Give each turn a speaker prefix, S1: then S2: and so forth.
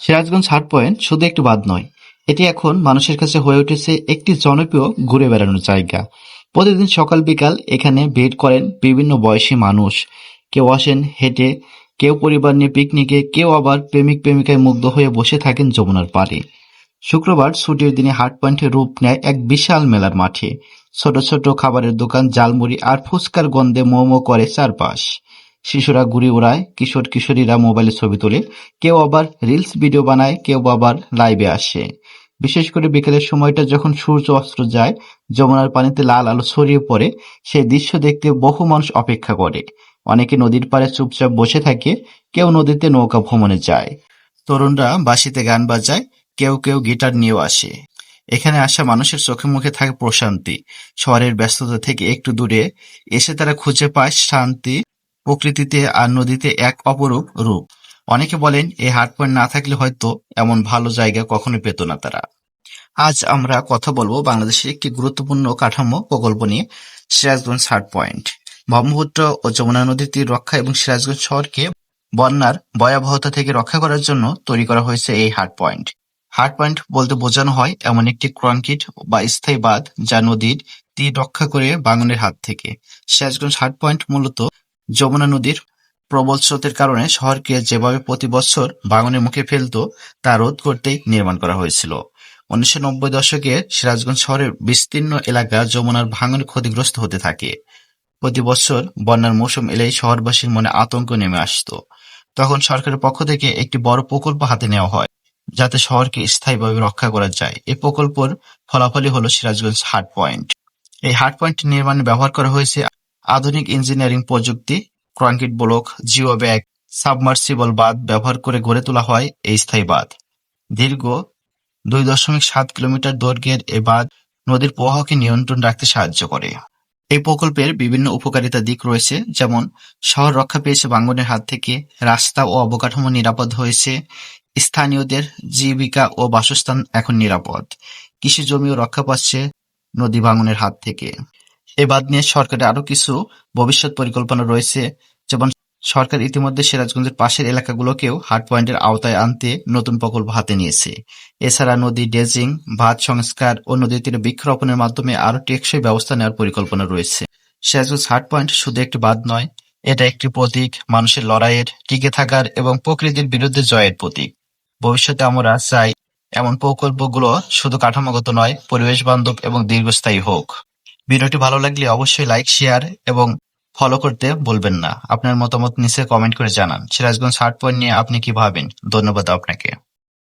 S1: সিরাজগঞ্জ হাট পয়েন্ট শুধু একটি বাঁধ নয়, এটি এখন মানুষের কাছে হয়ে উঠেছে একটি জনপ্রিয় ঘুরে বেড়ানোর জায়গা। প্রতিদিন সকাল বিকাল এখানে ভিড় করেন বিভিন্ন বয়সী মানুষ। কেউ আসেন হেঁটে, কেউ পরিবার নিয়ে পিকনিকে, কেউ আবার প্রেমিক প্রেমিকায় মুগ্ধ হয়ে বসে থাকেন যমুনার পাড়ে। শুক্রবার ছুটির দিনে হাট পয়েন্টে রূপ নেয় এক বিশাল মেলার মাঠে। ছোট ছোট খাবারের দোকান, ঝালমুড়ি আর ফুচকার গন্ধে মো মো করে চারপাশ। শিশুরা ঘুড়ি ওড়ায়, কিশোর কিশোরীরা মোবাইলে ছবি তোলে, কেউ আবার রিলস ভিডিও বানায়, কেউ আবার লাইভে আসে। বিশেষ করে বিকেলের সময়টা যখন সূর্য অস্ত যায়, যমুনার পানিতে লাল আলো ছড়িয়ে পড়ে, সেই দৃশ্য দেখতে বহু মানুষ অপেক্ষা করে। অনেকে নদীর পাড়ে চুপচাপ বসে থাকে, কেউ নদীতে নৌকা ভ্রমণে যায়। তরুণরা বাঁশিতে গান বাজায়, কেউ কেউ গিটার নিয়েও আসে। এখানে আসা মানুষের চোখে মুখে থাকে প্রশান্তি। শহরের ব্যস্ততা থেকে একটু দূরে এসে তারা খুঁজে পায় শান্তি প্রকৃতিতে আর নদীতে, এক অপরূপ রূপ। অনেকে বলেন এই হাট পয়েন্ট না থাকলে হয়তো এমন ভালো জায়গা কখনো পেত না তারা। আজ আমরা কথা বলবো বাংলাদেশের একটি গুরুত্বপূর্ণ কাঠামো প্রকল্প নিয়ে, সিরাজগঞ্জ হাট পয়েন্ট। ব্রহ্মপুত্র ও যমুনা নদীর তীর রক্ষা এবং সিরাজগঞ্জ শহরকে বন্যার ভয়াবহতা থেকে রক্ষা করার জন্য তৈরি করা হয়েছে এই হাট পয়েন্ট। হাট পয়েন্ট বলতে বোঝানো হয় এমন একটি কংক্রিট বা স্থায়ী বাঁধ যা নদীর তীর রক্ষা করে ভাঙনের হাত থেকে। সিরাজগঞ্জ হাট পয়েন্ট মূলত যমুনা নদীর প্রবল স্রোতের কারণে শহরকে যেভাবে প্রতি বছর ভাঙনের মুখে ফেলত তা রোধ করতেই নির্মাণ করা হয়েছিল। 1990 দশকে সিরাজগঞ্জ শহরের বিস্তীর্ণ এলাকা যমুনার ভাঙনে ক্ষতিগ্রস্ত হতে থাকে। প্রতি বছর বন্যার মৌসুম এলেই শহরবাসীর মনে আতঙ্ক নেমে আসতো। তখন সরকারের পক্ষ থেকে একটি বড় প্রকল্প হাতে নেওয়া হয় যাতে শহরকে স্থায়ীভাবে রক্ষা করা যায়। এই প্রকল্পের ফলাফলই হলো সিরাজগঞ্জ হাট পয়েন্ট। এই হাট পয়েন্ট নির্মাণে ব্যবহার করা হয়েছে আধুনিক ইঞ্জিনিয়ারিং প্রযুক্তি। Concrete block, geo bag, submersible বাঁধ ব্যবহার করে গড়ে তোলা হয় এই স্থায়ী বাঁধ। দীর্ঘ 2.7 কিলোমিটার দৈর্ঘ্যের এ বাঁধ নদীর প্রবাহকে নিয়ন্ত্রণ রাখতে সাহায্য করে। এই প্রকল্পের বিভিন্ন উপকারিতা দিক রয়েছে, যেমন শহর রক্ষা পেয়েছে ভাঙনের হাত থেকে, রাস্তা ও অবকাঠামো নিরাপদ হয়েছে, স্থানীয়দের জীবিকা ও বাসস্থান এখন নিরাপদ, কৃষি জমিও রক্ষা পাচ্ছে নদী ভাঙনের হাত থেকে। এই বাঁধ নিয়ে সরকারের আরো কিছু ভবিষ্যৎ পরিকল্পনা রয়েছে, যেমন সরকার ইতিমধ্যে সিরাজগঞ্জের পাশের এলাকাগুলোকেও হাট পয়েন্টের আওতায় আনতে নতুন প্রকল্প হাতে নিয়েছে। এছাড়া নদী ড্রেজিং, বাঁধ সংস্কার ও নদীর তীরে বৃক্ষরোপণের মাধ্যমে আরো টেকসই ব্যবস্থা নেওয়ার পরিকল্পনা রয়েছে। সিরাজগঞ্জ হাট পয়েন্ট শুধু একটি বাঁধ নয়, এটা একটি প্রতীক, মানুষের লড়াইয়ের, টিকে থাকার এবং প্রকৃতির বিরুদ্ধে জয়ের প্রতীক। ভবিষ্যতে আমরা চাই এমন প্রকল্পগুলো শুধু কাঠামোগত নয়, পরিবেশ বান্ধব এবং দীর্ঘস্থায়ী হোক। ভিডিওটি ভালো লাগলে অবশ্যই লাইক, শেয়ার এবং ফলো করতে ভুলবেন না। আপনার মতামত নিচে কমেন্ট করে জানান। সিরাজগঞ্জ হাট পয়েন্ট নিয়ে আপনি কি ভাবেন? ধন্যবাদ আপনাকে।